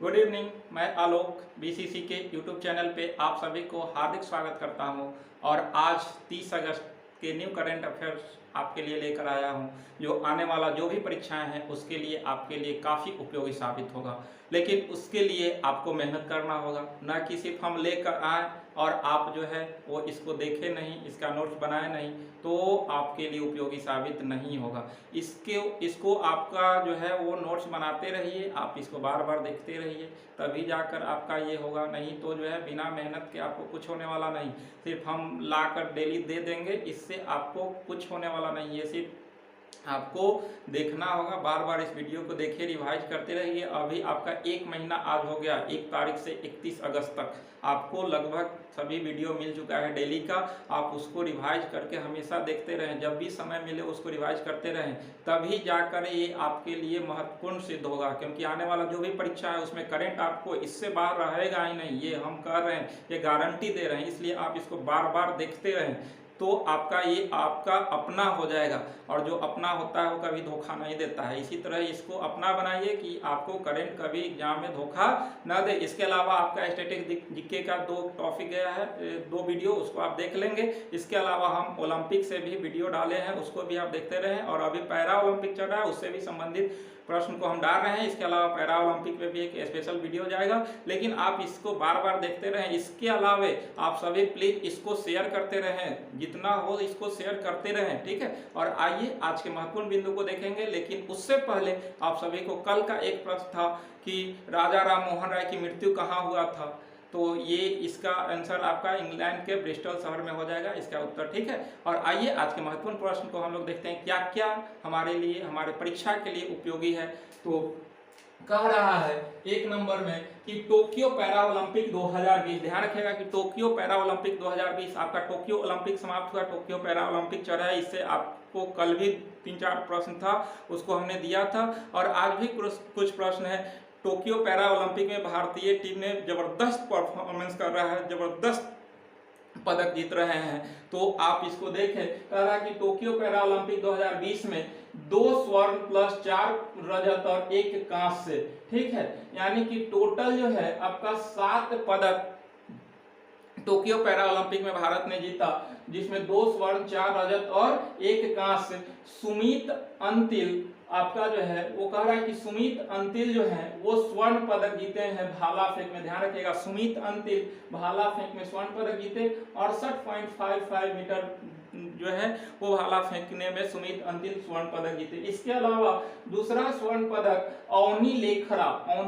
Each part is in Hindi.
Good evening. मैं आलोक बीसीसी के यूट्यूब चैनल पे आप सभी को हार्दिक स्वागत करता हूं और आज 30 अगस्त के न्यू करंट अफेयर्स आपके लिए लेकर आया हूं, जो आने वाला जो भी परीक्षाएं हैं उसके लिए आपके लिए काफ़ी उपयोगी साबित होगा। लेकिन उसके लिए आपको मेहनत करना होगा, ना कि सिर्फ हम लेकर आए और आप जो है वो इसको देखें नहीं, इसका नोट्स बनाए नहीं, तो आपके लिए उपयोगी साबित नहीं होगा। इसको आपका जो है वो नोट्स बनाते रहिए, आप इसको बार बार देखते रहिए, तभी जाकर आपका ये होगा। नहीं तो जो है बिना मेहनत के आपको कुछ होने वाला नहीं। सिर्फ हम लाकर डेली दे देंगे, इससे आपको कुछ होने वाला नहीं है। सिर्फ आपको देखना होगा, बार बार इस वीडियो को देखिए, रिवाइज करते रहिए। अभी आपका 1 महीना आज हो गया, 1 तारीख से 31 अगस्त तक आपको लगभग सभी वीडियो मिल चुका है डेली का। आप उसको रिवाइज करके हमेशा देखते रहें, जब भी समय मिले उसको रिवाइज करते रहें, तभी जाकर ये आपके लिए महत्वपूर्ण सिद्ध होगा। क्योंकि आने वाला जो भी परीक्षा है उसमें करंट आपको इससे बाहर रहेगा ही नहीं, ये हम कर रहे हैं, ये गारंटी दे रहे हैं। इसलिए आप इसको बार बार देखते रहें, तो आपका ये आपका अपना हो जाएगा। और जो अपना होता है वो कभी धोखा नहीं देता है। इसी तरह इसको अपना बनाइए कि आपको करंट कभी एग्जाम में धोखा न दे। इसके अलावा आपका स्टैटिक जीके का 2 टॉपिक गया है, 2 वीडियो, उसको आप देख लेंगे। इसके अलावा हम ओलंपिक से भी वीडियो डाले हैं, उसको भी आप देखते रहें। और अभी पैरा ओलंपिक चल रहा है, उससे भी संबंधित प्रश्न को हम डाल रहे हैं। इसके अलावा पैरा ओलंपिक में भी एक स्पेशल वीडियो जाएगा, लेकिन आप इसको बार बार देखते रहें। इसके अलावा आप सभी प्लीज इसको शेयर करते रहें, जितना हो इसको शेयर करते रहें, ठीक है। और आइए आज के महत्वपूर्ण बिंदु को देखेंगे, लेकिन उससे पहले आप सभी को कल का एक प्रश्न था कि राजा राम मोहन राय की मृत्यु कहाँ हुआ था, तो ये इसका आंसर आपका इंग्लैंड के ब्रिस्टल शहर में हो जाएगा इसका उत्तर, ठीक है। और आइए आज के महत्वपूर्ण प्रश्न को हम लोग देखते हैं, क्या क्या हमारे लिए, हमारे परीक्षा के लिए उपयोगी है। तो कह रहा है 1 नंबर में कि टोक्यो पैरा ओलंपिक 2020, ध्यान रखिएगा कि टोक्यो पैरा ओलंपिक 2020, आपका टोक्यो ओलंपिक समाप्त हुआ, टोक्यो पैरा ओलंपिक चल रहा है। इससे आपको कल भी 3-4 प्रश्न था, उसको हमने दिया था। और आज भी कुछ प्रश्न है। टोक्यो पैरा ओलंपिक में भारतीय टीम ने जबरदस्त परफॉर्मेंस कर रहा है, जबरदस्त पदक जीत रहे हैं। तो आप इसको देखें, कह रहा है कि टोक्यो पैरा ओलंपिक 2020 में 2 स्वर्ण प्लस 4 रजत और 1 कांस्य, ठीक है। यानी कि टोटल जो है आपका 7 पदक टोक्यो पैरा ओलंपिक में भारत ने जीता, जिसमें 2 स्वर्ण 4 रजत और 1 कांस्य। सुमित अंतिल आपका जो है वो कह रहा है कि सुमित अंतिल जो है वो स्वर्ण पदक जीते हैं भाला फेंक में। ध्यान रखिएगा, सुमित अंतिल भाला फेंक में स्वर्ण पदक जीते, 68.55 मीटर जो है वो भाला फेंकने में सुमित अंतिल स्वर्ण पदक जीते। इसके अलावा दूसरा स्वर्ण पदक अवनी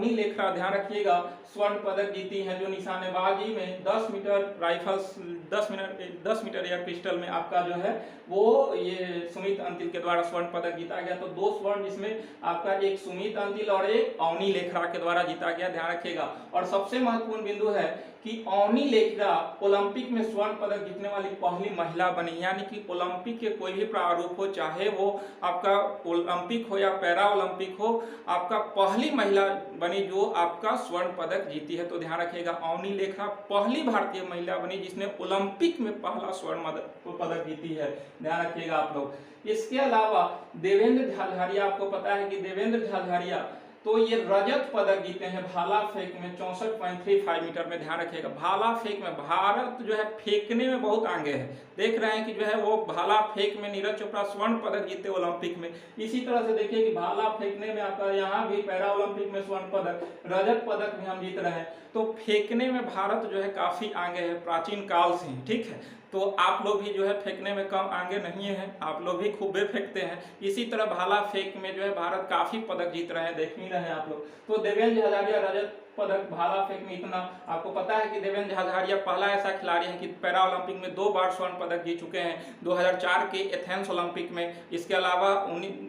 लेखरा ध्यान रखिएगा, स्वर्ण पदक जीती हैं, जो निशानेबाजी में 10 metre rifles, 10 metre air pistol में आपका जो है वो ये सुमित अंतिल के द्वारा स्वर्ण पदक जीता गया। तो 2 स्वर्ण, जिसमें आपका एक सुमित अंतिल और एक अवनी लेखरा के द्वारा जीता गया, ध्यान रखिएगा। और सबसे महत्वपूर्ण बिंदु है कि अवनी लेखरा ओलंपिक में स्वर्ण पदक जीतने वाली पहली महिला बनी। यानी कि ओलंपिक के कोई भी प्रारूप हो, चाहे वो आपका ओलंपिक हो या पैरा ओलंपिक हो, आपका पहली महिला बनी जो आपका स्वर्ण पदक जीती है। तो ध्यान रखिएगा, अवनी लेखरा पहली भारतीय महिला बनी जिसने ओलंपिक में पहला स्वर्ण पदक जीती है, ध्यान रखिएगा आप लोग। इसके अलावा देवेंद्र झाझारिया, आपको पता है कि देवेंद्र झाझारिया तो ये रजत पदक जीते हैं भाला फेंक में 64.35 मीटर में। ध्यान रखिएगा, भाला फेंक में भारत जो है फेंकने में बहुत आगे है। देख रहे हैं कि जो है वो भाला फेंक में नीरज चोपड़ा स्वर्ण पदक जीते ओलंपिक में। इसी तरह से देखिए कि भाला फेंकने में आपका यहाँ भी पैरा ओलंपिक में स्वर्ण पदक, रजत पदक भी हम जीत रहे हैं। तो फेंकने में भारत जो है काफी आगे है प्राचीन काल से, ठीक है। तो आप लोग भी जो है फेंकने में कम आगे नहीं है, आप लोग भी खूबे फेंकते हैं। इसी तरह भाला फेंक में जो है भारत काफी पदक जीत रहे हैं, देख ही रहे हैं आप लोग। तो देवेंद्र झाझारिया रजत पदक भाला फेंक में इतना आपको पता है कि देवेंद्र झाझारिया पहला ऐसा खिलाड़ी है कि पैरा ओलंपिक में 2 बार स्वर्ण पदक जीत चुके हैं, 2004 के एथेंस ओलंपिक में। इसके अलावा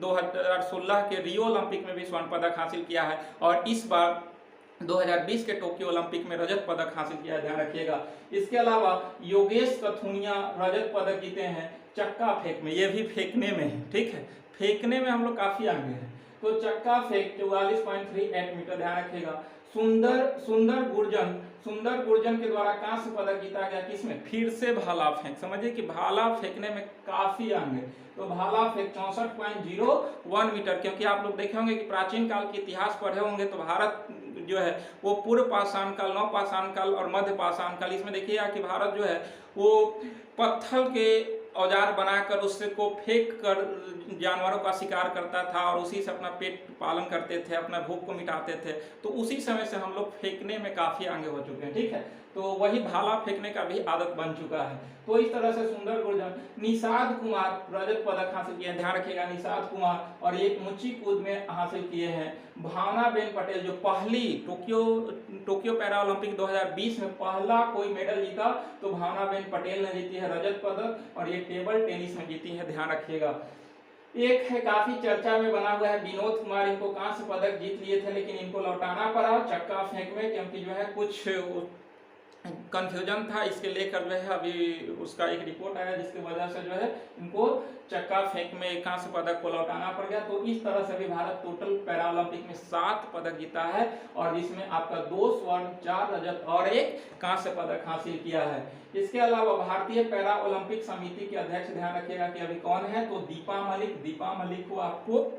2016 के रियो ओलंपिक में भी स्वर्ण पदक हासिल किया है, और इस बार 2020 के टोक्यो ओलंपिक में रजत पदक हासिल किया है, ध्यान रखिएगा। इसके अलावा योगेश कथुनिया रजत पदक जीते हैं चक्का फेंक में, ये भी फेंकने में है, ठीक है। फेंकने में हम लोग काफी आगे हैं। तो चक्का फेंक 44.38 मीटर, ध्यान रखिएगा। सुंदर गुर्जन के द्वारा कांस्य पदक जीता गया। किसमें? फिर से भाला फेंक। समझिए कि भाला फेंकने में काफी अंग है, तो भाला फेंक 64.01 मीटर। क्योंकि आप लोग देखे होंगे कि प्राचीन काल के इतिहास पढ़े होंगे तो भारत जो है वो पूर्व पाषाण काल, नव पाषाण काल और मध्य पाषाण काल, इसमें देखिएगा कि भारत जो है वो पत्थर के औजार बनाकर उससे को फेंक कर जानवरों का शिकार करता था और उसी से अपना पेट पालन करते थे, अपना भूख को मिटाते थे। तो उसी समय से हम लोग फेंकने में काफी आगे हो चुके हैं, ठीक है। तो वही भाला फेंकने का भी आदत बन चुका है। तो इस तरह से सुंदर गुर्जर। निषाद कुमार रजत पदक हासिल किए, ध्यान रखिएगा निषाद कुमार, और एक ऊंची कूद में हासिल किए हैं। भावनाबेन पटेल जो पहली टोक्यो पैरा ओलंपिक 2020 में पहला कोई मेडल जीता तो भावनाबेन पटेल ने जीती है रजत पदक, और ये टेबल टेनिस में जीती है, ध्यान रखिएगा। एक है काफी चर्चा में बना हुआ है विनोद कुमार, इनको कांस्य पदक जीत लिए थे लेकिन इनको लौटाना पड़ा चक्का फेंक में, क्योंकि जो है कुछ कंफ्यूजन था, इसके लेकर जो है अभी उसका एक रिपोर्ट आया जिसकी वजह से जो है इनको चक्का फेंक में कांस्य पदक को लौटाना पड़ गया। तो इस तरह से भी भारत टोटल पैरा ओलंपिक में 7 पदक जीता है, और जिसमें आपका 2 स्वर्ण, 4 रजत और 1 कांस्य पदक हासिल किया है। इसके अलावा भारतीय पैरा ओलंपिक समिति के अध्यक्ष, ध्यान रखिएगा कि अभी कौन है, तो दीपा मलिक को आपको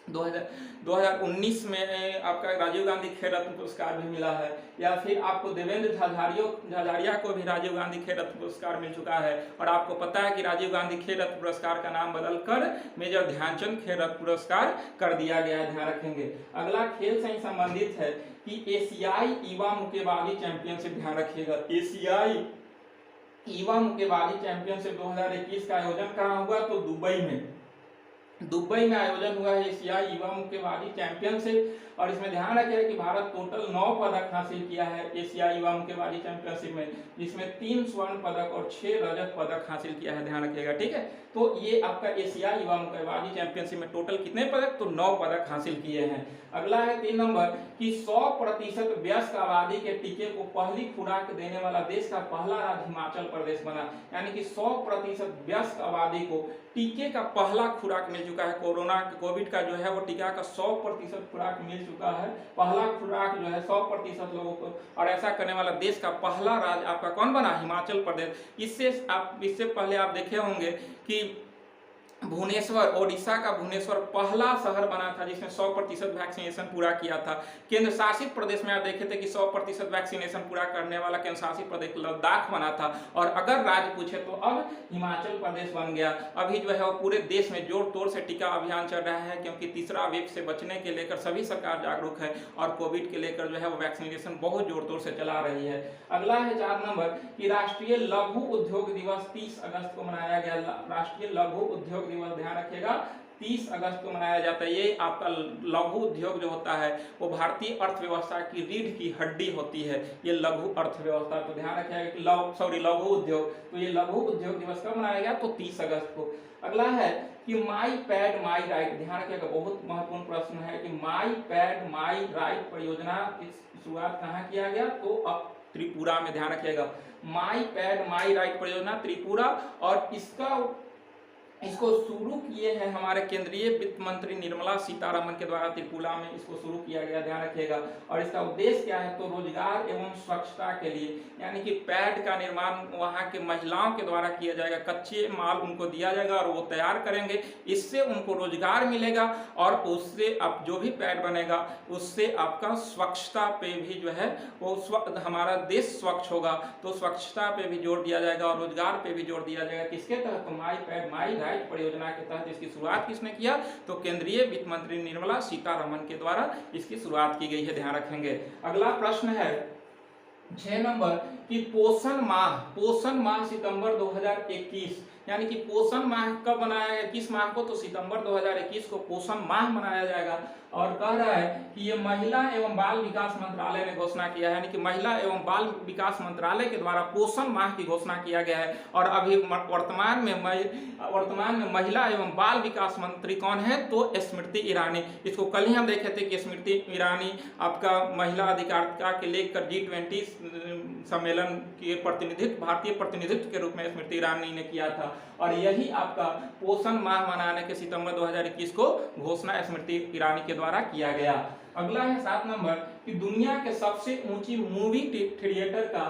2019 में आपका राजीव गांधी खेल रत्न पुरस्कार भी मिला है, या फिर आपको देवेंद्र झाझारिया को भी राजीव गांधी खेल रत्न पुरस्कार मिल चुका है। और आपको पता है कि राजीव गांधी खेल रत्न पुरस्कार का नाम बदलकर मेजर ध्यानचंद खेल रत्न पुरस्कार कर दिया गया है, ध्यान रखेंगे। अगला खेल से संबंधित है कि एशियाई युवा मुक्केबाजी चैंपियनशिप, ध्यान रखिएगा, एशियाई युवा मुक्केबाजी चैंपियनशिप 2021 का आयोजन कहाँ हुआ, तो दुबई में आयोजन हुआ है एशियाई युवा मुक्केबाजी चैंपियनशिप। और इसमें ध्यान रखिएगा कि भारत टोटल 9 पदक हासिल किया है एशियाई युवा मुक्केबाजी चैंपियनशिप में, जिसमें 3 स्वर्ण पदक और 6 रजत पदक हासिल किया है, ध्यान रखिएगा, ठीक है। तो ये आपका एशियाई युवा मुक्केबाजी चैंपियनशिप में टोटल कितने पदक, तो 9 पदक हासिल किए हैं। अगला है 3 नंबर कि 100% वयस्क आबादी के टीके को पहली खुराक देने वाला देश का पहला राज्य हिमाचल प्रदेश बना। यानी कि 100% वयस्क आबादी को टीके का पहला खुराक मिल चुका है। कोविड का जो है वो टीका का 100% खुराक मिल चुका है, पहला खुराक जो है 100% लोगों को, और ऐसा करने वाला देश का पहला राज्य आपका कौन बना, हिमाचल प्रदेश। इससे पहले आप देखे होंगे कि भुवनेश्वर, ओडिशा का भुवनेश्वर पहला शहर बना था जिसने 100% वैक्सीनेशन पूरा किया था। केंद्र शासित प्रदेश में आप देखे थे कि 100% वैक्सीनेशन पूरा करने वाला केंद्र शासित प्रदेश लद्दाख बना था, और अगर राज्य पूछे तो अब हिमाचल प्रदेश बन गया। अभी जो है वो पूरे देश में जोर तोड़ से टीका अभियान चल रहा है, क्योंकि तीसरा वेव से बचने के लेकर सभी सरकार जागरूक है, और कोविड के लेकर जो है वो वैक्सीनेशन बहुत जोर तोड़ से चला रही है। अगला है 4 नंबर कि राष्ट्रीय लघु उद्योग दिवस 30 अगस्त को मनाया गया। राष्ट्रीय लघु उद्योग दिवस, ध्यान रखिएगा, 30 अगस्त को मनाया जाता है। ये आपका लघु उद्योग जो होता है वो भारतीय अर्थव्यवस्था की रीढ़ की हड्डी होती है, ये लघु अर्थव्यवस्था। तो ध्यान रखिएगा कि लघु उद्योग, तो ये लघु उद्योग दिवस कब मनाया गया, तो 30 अगस्त को। अगला है कि माई पैड माई राइट, ध्यान रखिएगा, बहुत महत्वपूर्ण प्रश्न है कि माई पैड माई राइट परियोजना की शुरुआत कहाँ किया गया, तो अब त्रिपुरा में, ध्यान रखिएगा। माई पैड माई राइट परियोजना त्रिपुरा, और इसको शुरू किए हैं हमारे केंद्रीय वित्त मंत्री निर्मला सीतारमन के द्वारा, त्रिपुरा में इसको शुरू किया गया, ध्यान रखिएगा। और इसका उद्देश्य क्या है, तो रोजगार एवं स्वच्छता के लिए, यानी कि पैड का निर्माण वहां के महिलाओं के द्वारा किया जाएगा, कच्चे माल उनको दिया जाएगा और वो तैयार करेंगे, इससे उनको रोजगार मिलेगा, और उससे अब जो भी पैड बनेगा उससे आपका स्वच्छता पे भी जो है वो हमारा देश स्वच्छ होगा, तो स्वच्छता पे भी जोर दिया जाएगा और रोजगार पे भी जोर दिया जाएगा। किसके तहत, तो माई पैड माई परियोजना के तहत इसकी शुरुआत किसने किया, तो केंद्रीय वित्त मंत्री निर्मला सीतारमन के द्वारा इसकी शुरुआत की गई है, ध्यान रखेंगे। अगला प्रश्न है 6 नंबर कि पोषण माह सितंबर 2021, यानी कि पोषण माह कब मनाया गया, किस माह को, तो सितंबर 2021 को पोषण माह मनाया जाएगा। और कह रहा है कि ये महिला एवं बाल विकास मंत्रालय ने घोषणा किया है, यानी कि महिला एवं बाल विकास मंत्रालय के द्वारा पोषण माह की घोषणा किया गया है। और अभी वर्तमान में महिला एवं बाल विकास मंत्री कौन है, तो स्मृति ईरानी। इसको कल ही हम देखे थे कि स्मृति ईरानी आपका महिला अधिकारिता के लेकर G20 सम्मेलन के भारतीय प्रतिनिधित्व के रूप में स्मृति ईरानी ने किया था। और यही आपका पोषण माह मनाने के सितंबर 2021 को घोषणा स्मृति ईरानी के द्वारा किया गया। अगला है 7 नंबर कि दुनिया के सबसे ऊंची मूवी थिएटर का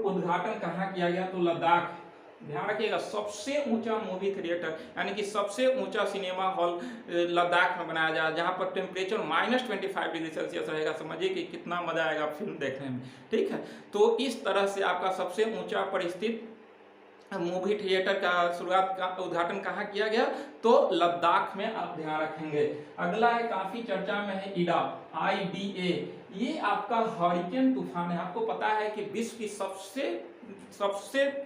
उद्घाटन कहाँ किया गया, तो लद्दाख। ध्यान रखिएगा, सबसे ऊंचा मूवी थिएटर यानी कि सबसे ऊंचा सिनेमा हॉल लद्दाख में बनाया जाए, जहां पर टेम्परेचर -25 डिग्री सेल्सियस रहेगा। समझिए कि कितना मजा आएगा फिल्म देखने में, ठीक है। तो इस तरह से आपका सबसे ऊंचा परिस्थित मूवी थिएटर का शुरुआत का उद्घाटन कहाँ किया गया, तो लद्दाख में, आप ध्यान रखेंगे। अगला है काफी चर्चा में है इडा, IDA। ये आपका हरिकेन तूफान है। आपको पता है कि विश्व की सबसे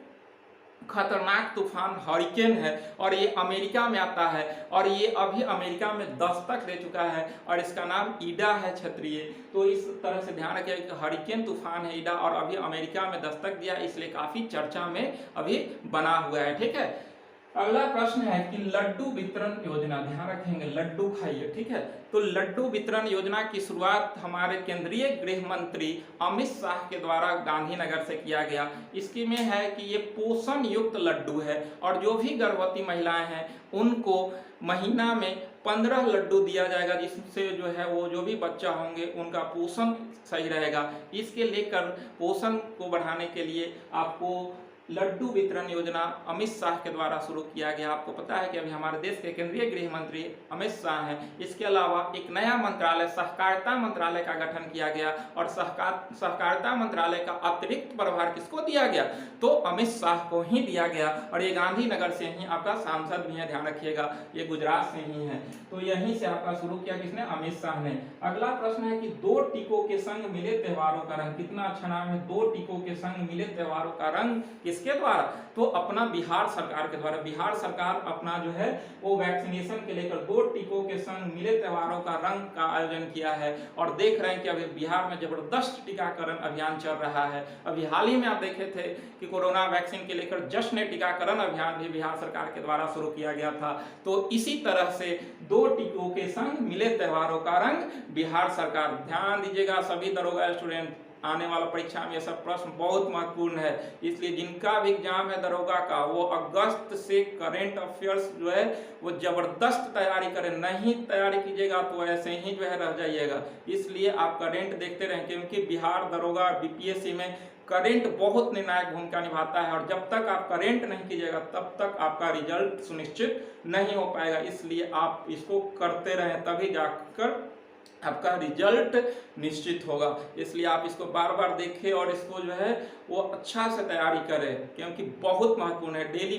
खतरनाक तूफान हरिकेन है और ये अमेरिका में आता है और ये अभी अमेरिका में दस्तक दे चुका है और इसका नाम ईडा है क्षेत्रीय। तो इस तरह से ध्यान रखिए कि हरिकेन तूफान है ईडा और अभी अमेरिका में दस्तक दिया, इसलिए काफी चर्चा में अभी बना हुआ है, ठीक है। अगला प्रश्न है कि लड्डू वितरण योजना, ध्यान रखेंगे, लड्डू खाइए, ठीक है। तो लड्डू वितरण योजना की शुरुआत हमारे केंद्रीय गृह मंत्री अमित शाह के द्वारा गांधीनगर से किया गया। इसकी में है कि ये पोषण युक्त लड्डू है और जो भी गर्भवती महिलाएं हैं उनको महीना में 15 लड्डू दिया जाएगा, जिससे जो है वो जो भी बच्चा होंगे उनका पोषण सही रहेगा। इसके लेकर पोषण को बढ़ाने के लिए आपको लड्डू वितरण योजना अमित शाह के द्वारा शुरू किया गया। आपको पता है कि अभी हमारे देश के केंद्रीय गृह मंत्री अमित शाह हैं। इसके अलावा एक नया मंत्रालय सहकारिता मंत्रालय का गठन किया गया और सहकारिता मंत्रालय का अतिरिक्त प्रभार किसको दिया गया, तो अमित शाह को ही दिया गया और ये गांधीनगर से ही आपका सांसद भी है, ध्यान रखिएगा, ये गुजरात से ही है। तो यहीं से आपका शुरू किया किसने, अमित शाह ने। अगला प्रश्न है कि 2 टीकों के संग मिले त्योहारों का रंग, कितना अच्छा नाम है, 2 टीकों के संग मिले त्योहारों का रंग किसके द्वारा, तो अपना बिहार सरकार के द्वारा। बिहार सरकार अपना जो है वो वैक्सीनेशन के लेकर 2 टीकों के संग मिले त्योहारों का रंग का आयोजन किया है और देख रहे हैं कि अभी बिहार में जबरदस्त टीकाकरण अभियान चल रहा है। अभी हाल ही में आप देखे थे कि कोरोना वैक्सीन के लेकर जश्न टीकाकरण अभियान भी बिहार सरकार के द्वारा शुरू किया गया था। तो इसी तरह से 2 टीकों के संग मिले त्योहारों का रंग बिहार सरकार। ध्यान दीजिएगा सभी दरोगा स्टूडेंट, आने वाला परीक्षा में ये सब प्रश्न बहुत महत्वपूर्ण है, इसलिए जिनका भी एग्जाम है दरोगा का वो अगस्त से करंट अफेयर्स जो है वो जबरदस्त तैयारी करें। नहीं तैयारी कीजिएगा तो ऐसे ही जो है रह जाइएगा। इसलिए आप करंट देखते रहें, क्योंकि बिहार दरोगा BPSC में करंट बहुत निर्णायक भूमिका निभाता है और जब तक आप करंट नहीं कीजिएगा तब तक आपका रिजल्ट सुनिश्चित नहीं हो पाएगा। इसलिए आप इसको करते रहें, तभी जाकर आपका रिजल्ट निश्चित होगा। इसलिए आप इसको बार बार देखें और इसको जो है वो अच्छा से तैयारी करें, क्योंकि बहुत महत्वपूर्ण है। डेली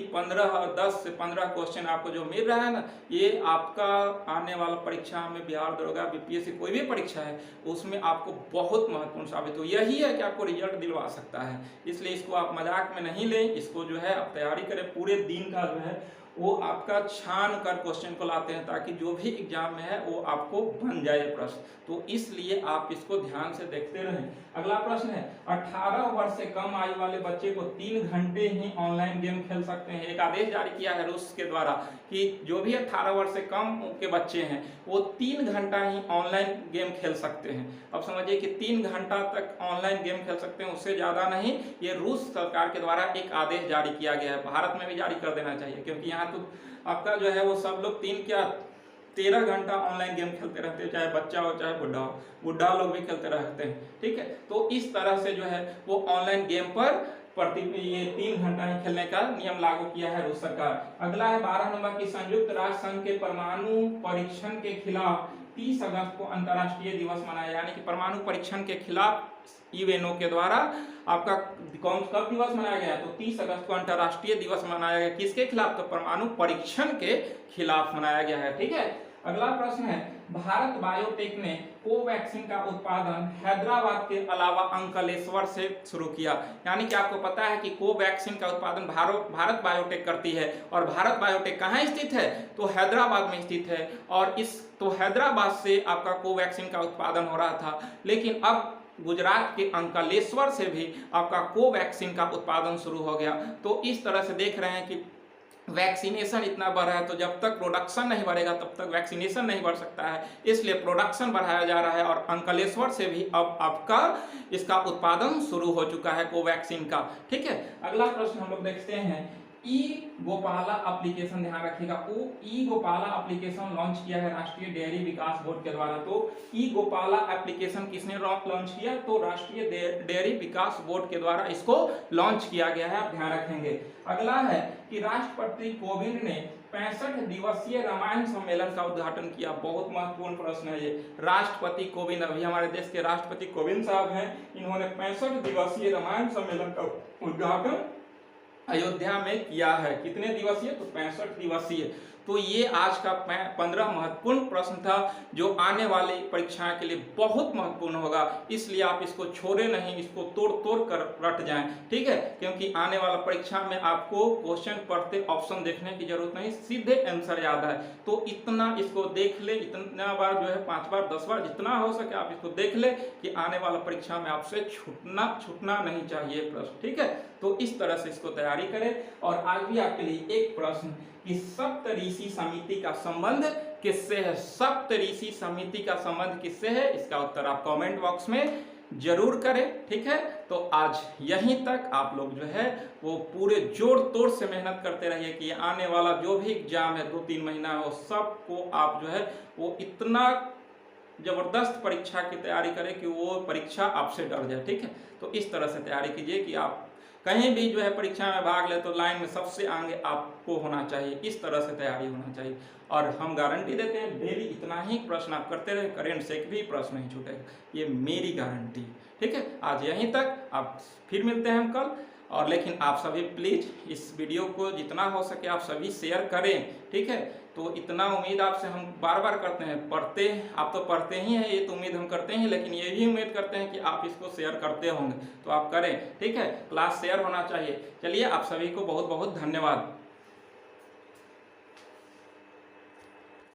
10 से 15 क्वेश्चन आपको जो मिल रहा है ना, ये आपका आने वाला परीक्षा में बिहार दरोगा BPSC कोई भी परीक्षा है उसमें आपको बहुत महत्वपूर्ण साबित हो। यही है कि आपको रिजल्ट दिलवा सकता है, इसलिए इसको आप मजाक में नहीं लें। इसको जो है आप तैयारी करें, पूरे दिन का जो है वो आपका छान कर क्वेश्चन को लाते हैं ताकि जो भी एग्जाम में है वो आपको बन जाए प्रश्न। तो इसलिए आप इसको ध्यान से देखते रहें। अगला प्रश्न है 18 वर्ष से कम आयु वाले बच्चे को 3 घंटे ही ऑनलाइन गेम खेल सकते हैं। एक आदेश जारी किया है रूस के द्वारा कि जो भी 18 वर्ष से कम के बच्चे हैं वो 3 घंटा ही ऑनलाइन गेम खेल सकते हैं। अब समझिए कि 3 घंटा तक ऑनलाइन गेम खेल सकते हैं, उससे ज्यादा नहीं। ये रूस सरकार के द्वारा एक आदेश जारी किया गया है, भारत में भी जारी कर देना चाहिए, क्योंकि यहाँ तो आपका जो है वो सब लोग 13 घंटा ऑनलाइन गेम खेलते रहते हैं, चाहे बच्चा हो चाहे बुढ़ा हो, बुढ़ा लोग भी खेलते रहते हैं, ठीक है। तो इस तरह से जो है वो ऑनलाइन गेम पर ये 3 घंटा ही खेलने का नियम लागू किया है रूस सरकार। अगला है 12 नंबर की संयुक्त राष्ट्र संघ के परमाणु परीक्षण के खिलाफ 30 अगस्त को अंतर्राष्ट्रीय दिवस मनाया, यानी कि परमाणु परीक्षण के खिलाफ यूएनओ के द्वारा आपका कब दिवस मनाया गया, तो 30 अगस्त को अंतर्राष्ट्रीय दिवस मनाया गया। किसके खिलाफ, तो परमाणु परीक्षण के खिलाफ मनाया गया है, ठीक है। अगला प्रश्न है भारत बायोटेक ने कोवैक्सीन का उत्पादन हैदराबाद के अलावा अंकलेश्वर से शुरू किया, यानी कि आपको पता है कि कोवैक्सीन का उत्पादन भारत बायोटेक करती है और भारत बायोटेक कहाँ स्थित है, तो हैदराबाद में स्थित है। और तो हैदराबाद से आपका कोवैक्सीन का उत्पादन हो रहा था, लेकिन अब गुजरात के अंकलेश्वर से भी आपका कोवैक्सीन का उत्पादन शुरू हो गया। तो इस तरह से देख रहे हैं कि वैक्सीनेशन इतना बढ़ रहा है, तो जब तक प्रोडक्शन नहीं बढ़ेगा तब तक वैक्सीनेशन नहीं बढ़ सकता है, इसलिए प्रोडक्शन बढ़ाया जा रहा है और अंकलेश्वर से भी अब आपका इसका उत्पादन शुरू हो चुका है कोवैक्सीन का, ठीक है। अगला प्रश्न हम लोग देखते हैं ई गोपाला एप्लीकेशन, ध्यान रखिएगा, वो ई गोपाला एप्लीकेशन लॉन्च किया है राष्ट्रीय डेयरी विकास बोर्ड के द्वारा। तो ई गोपाला एप्लीकेशन किसने लॉन्च किया? तो राष्ट्रीय डेयरी विकास बोर्ड के द्वारा इसको लॉन्च किया गया है, आप ध्यान रखेंगे। अगला है कि राष्ट्रपति कोविंद ने 65 दिवसीय रामायण सम्मेलन का उद्घाटन किया। बहुत महत्वपूर्ण प्रश्न है ये। राष्ट्रपति कोविंद, अभी हमारे देश के राष्ट्रपति कोविंद साहब हैं, इन्होंने 65 दिवसीय रामायण सम्मेलन का उद्घाटन अयोध्या में किया है। कितने दिवसीय? तो 65 दिवसीय। तो ये आज का 15 महत्वपूर्ण प्रश्न था जो आने वाली परीक्षाएं के लिए बहुत महत्वपूर्ण होगा, इसलिए आप इसको छोड़े नहीं, इसको तोड़ तोड़ कर रट जाएं, ठीक है, क्योंकि आने वाला परीक्षा में आपको क्वेश्चन पढ़ते ऑप्शन देखने की जरूरत नहीं, सीधे आंसर याद है। तो इतना इसको देख ले, इतना बार जो है 5 बार 10 बार जितना हो सके आप इसको देख ले कि आने वाला परीक्षा में आपसे छूटना नहीं चाहिए प्रश्न, ठीक है। तो इस तरह से इसको तैयारी करें। और आज भी आपके लिए एक प्रश्न कि सप्तऋषि समिति का संबंध किससे है? सप्तऋषि समिति का संबंध किससे है? इसका उत्तर आप कमेंट बॉक्स में जरूर करें, ठीक है। तो आज यहीं तक आप लोग जो है वो पूरे जोड़ तोड़ से मेहनत करते रहिए कि आने वाला जो भी एग्जाम है 2-3 महीना हो, सबको आप जो है वो इतना जबरदस्त परीक्षा की तैयारी करें कि वो परीक्षा आपसे डर जाए, ठीक है। तो इस तरह से तैयारी कीजिए कि आप कहीं भी जो है परीक्षा में भाग ले तो लाइन में सबसे आगे आपको होना चाहिए, इस तरह से तैयारी होना चाहिए। और हम गारंटी देते हैं डेली इतना ही प्रश्न आप करते रहे, करेंट से एक भी प्रश्न नहीं छूटेगा, ये मेरी गारंटी, ठीक है। आज यहीं तक, आप फिर मिलते हैं हम कल। और लेकिन आप सभी प्लीज इस वीडियो को जितना हो सके आप सभी शेयर करें, ठीक है। तो इतना उम्मीद आपसे हम बार बार करते हैं, आप तो पढ़ते ही हैं, ये तो उम्मीद हम करते हैं, लेकिन ये भी उम्मीद करते हैं कि आप इसको शेयर करते होंगे, तो आप करें, ठीक है। क्लास शेयर होना चाहिए। चलिए, आप सभी को बहुत बहुत धन्यवाद।